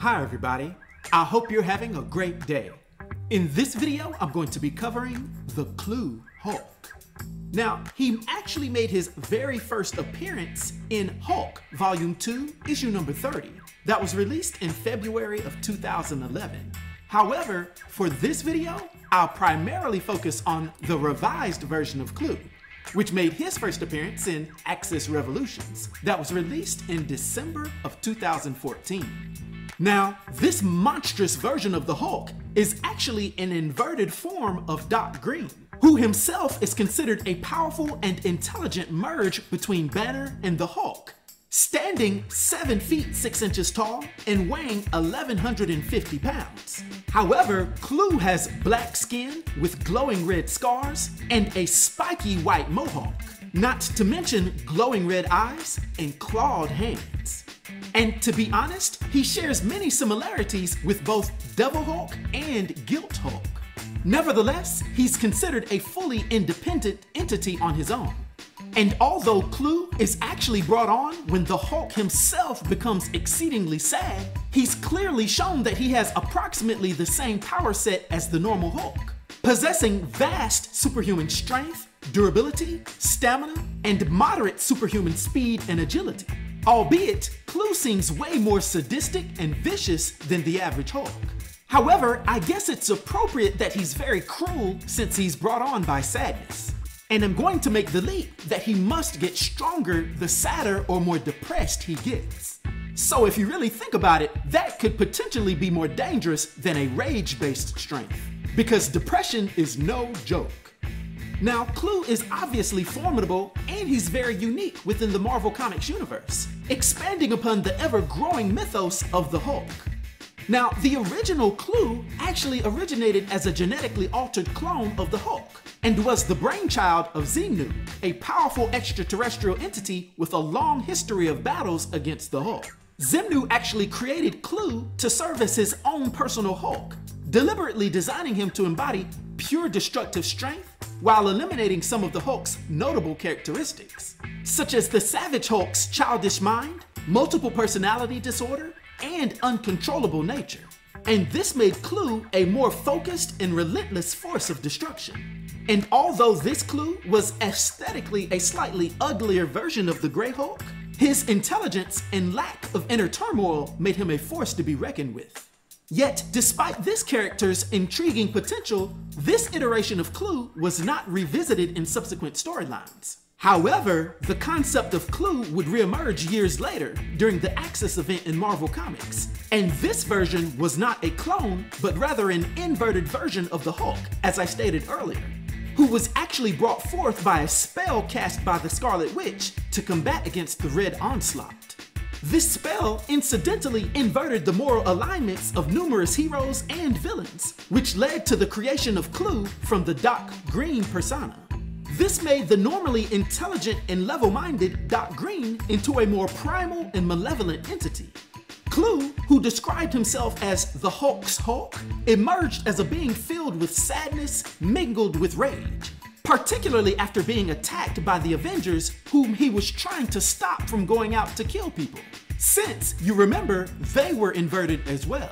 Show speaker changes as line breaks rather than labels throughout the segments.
Hi everybody, I hope you're having a great day. In this video, I'm going to be covering the Kluh Hulk. Now, he actually made his very first appearance in Hulk, Volume 2, Issue number 30, that was released in February of 2011. However, for this video, I'll primarily focus on the revised version of Kluh, which made his first appearance in Axis Revolutions, that was released in December of 2014. Now, this monstrous version of the Hulk is actually an inverted form of Doc Green, who himself is considered a powerful and intelligent merge between Banner and the Hulk, standing 7 feet 6 inches tall and weighing 1,150 pounds. However, Kluh has black skin with glowing red scars and a spiky white mohawk, not to mention glowing red eyes and clawed hands. And to be honest, he shares many similarities with both Devil Hulk and Guilt Hulk. Nevertheless, he's considered a fully independent entity on his own. And although Kluh is actually brought on when the Hulk himself becomes exceedingly sad, he's clearly shown that he has approximately the same power set as the normal Hulk, possessing vast superhuman strength, durability, stamina, and moderate superhuman speed and agility. Albeit, Kluh seems way more sadistic and vicious than the average Hulk. However, I guess it's appropriate that he's very cruel since he's brought on by sadness. And I'm going to make the leap that he must get stronger the sadder or more depressed he gets. So if you really think about it, that could potentially be more dangerous than a rage-based strength, because depression is no joke. Now, Kluh is obviously formidable and he's very unique within the Marvel Comics universe, expanding upon the ever-growing mythos of the Hulk. Now, the original Kluh actually originated as a genetically altered clone of the Hulk and was the brainchild of Xemnu, a powerful extraterrestrial entity with a long history of battles against the Hulk. Xemnu actually created Kluh to serve as his own personal Hulk, deliberately designing him to embody pure destructive strength while eliminating some of the Hulk's notable characteristics, such as the Savage Hulk's childish mind, multiple personality disorder, and uncontrollable nature. And this made Kluh a more focused and relentless force of destruction. And although this Kluh was aesthetically a slightly uglier version of the Grey Hulk, his intelligence and lack of inner turmoil made him a force to be reckoned with. Yet, despite this character's intriguing potential, this iteration of Kluh was not revisited in subsequent storylines. However, the concept of Kluh would reemerge years later during the Axis event in Marvel Comics, and this version was not a clone, but rather an inverted version of the Hulk, as I stated earlier, who was actually brought forth by a spell cast by the Scarlet Witch to combat against the Red Onslaught. This spell incidentally inverted the moral alignments of numerous heroes and villains, which led to the creation of Kluh from the Doc Green persona. This made the normally intelligent and level-minded Doc Green into a more primal and malevolent entity. Kluh, who described himself as the Hulk's Hulk, emerged as a being filled with sadness mingled with rage, particularly after being attacked by the Avengers, whom he was trying to stop from going out to kill people, since, you remember, they were inverted as well.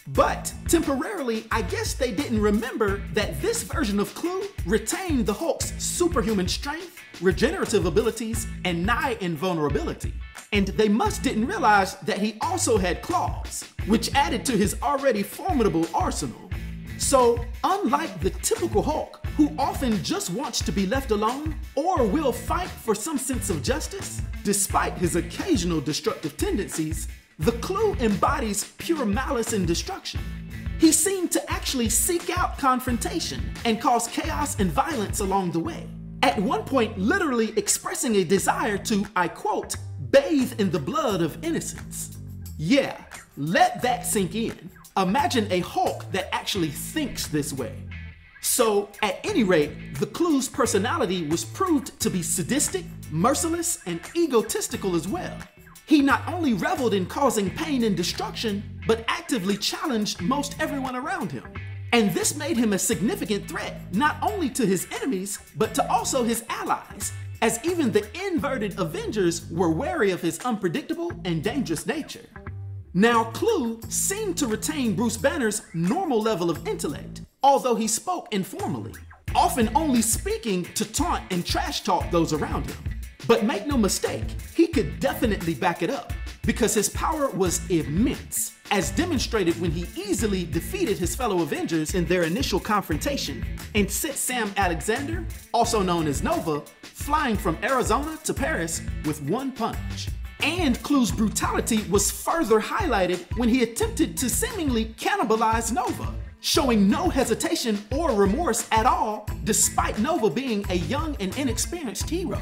But temporarily, I guess they didn't remember that this version of Kluh retained the Hulk's superhuman strength, regenerative abilities, and nigh invulnerability. And they must didn't realize that he also had claws, which added to his already formidable arsenal. So, unlike the typical Hulk, who often just wants to be left alone or will fight for some sense of justice, despite his occasional destructive tendencies, the Kluh embodies pure malice and destruction. He seemed to actually seek out confrontation and cause chaos and violence along the way, at one point literally expressing a desire to, I quote, bathe in the blood of innocence. Yeah, let that sink in. Imagine a Hulk that actually thinks this way. So, at any rate, the Kluh's personality was proved to be sadistic, merciless, and egotistical as well. He not only reveled in causing pain and destruction, but actively challenged most everyone around him. And this made him a significant threat, not only to his enemies, but to also his allies, as even the inverted Avengers were wary of his unpredictable and dangerous nature. Now, Kluh seemed to retain Bruce Banner's normal level of intellect, although he spoke informally, often only speaking to taunt and trash talk those around him. But make no mistake, he could definitely back it up, because his power was immense, as demonstrated when he easily defeated his fellow Avengers in their initial confrontation and sent Sam Alexander, also known as Nova, flying from Arizona to Paris with one punch. And Kluh's brutality was further highlighted when he attempted to seemingly cannibalize Nova, showing no hesitation or remorse at all, despite Nova being a young and inexperienced hero.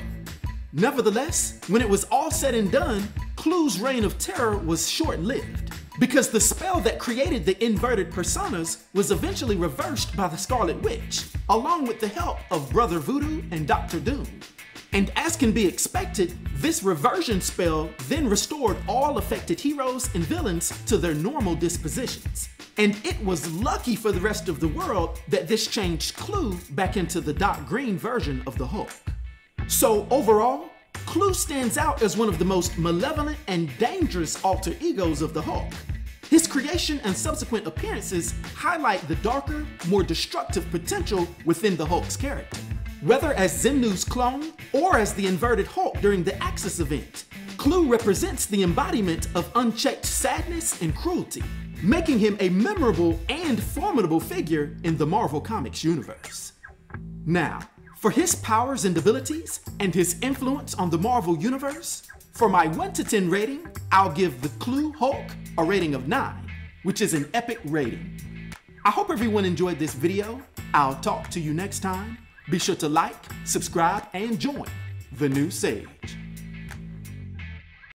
Nevertheless, when it was all said and done, Kluh's reign of terror was short-lived, because the spell that created the inverted personas was eventually reversed by the Scarlet Witch, along with the help of Brother Voodoo and Dr. Doom. And as can be expected, this reversion spell then restored all affected heroes and villains to their normal dispositions. And it was lucky for the rest of the world that this changed Kluh back into the Doc Green version of the Hulk. So overall, Kluh stands out as one of the most malevolent and dangerous alter egos of the Hulk. His creation and subsequent appearances highlight the darker, more destructive potential within the Hulk's character. Whether as Xemnu's clone or as the inverted Hulk during the Axis event, Kluh represents the embodiment of unchecked sadness and cruelty, making him a memorable and formidable figure in the Marvel Comics universe. Now, for his powers and abilities and his influence on the Marvel universe, for my 1 to 10 rating, I'll give the Kluh Hulk a rating of 9, which is an epic rating. I hope everyone enjoyed this video. I'll talk to you next time. Be sure to like, subscribe, and join the new Sage.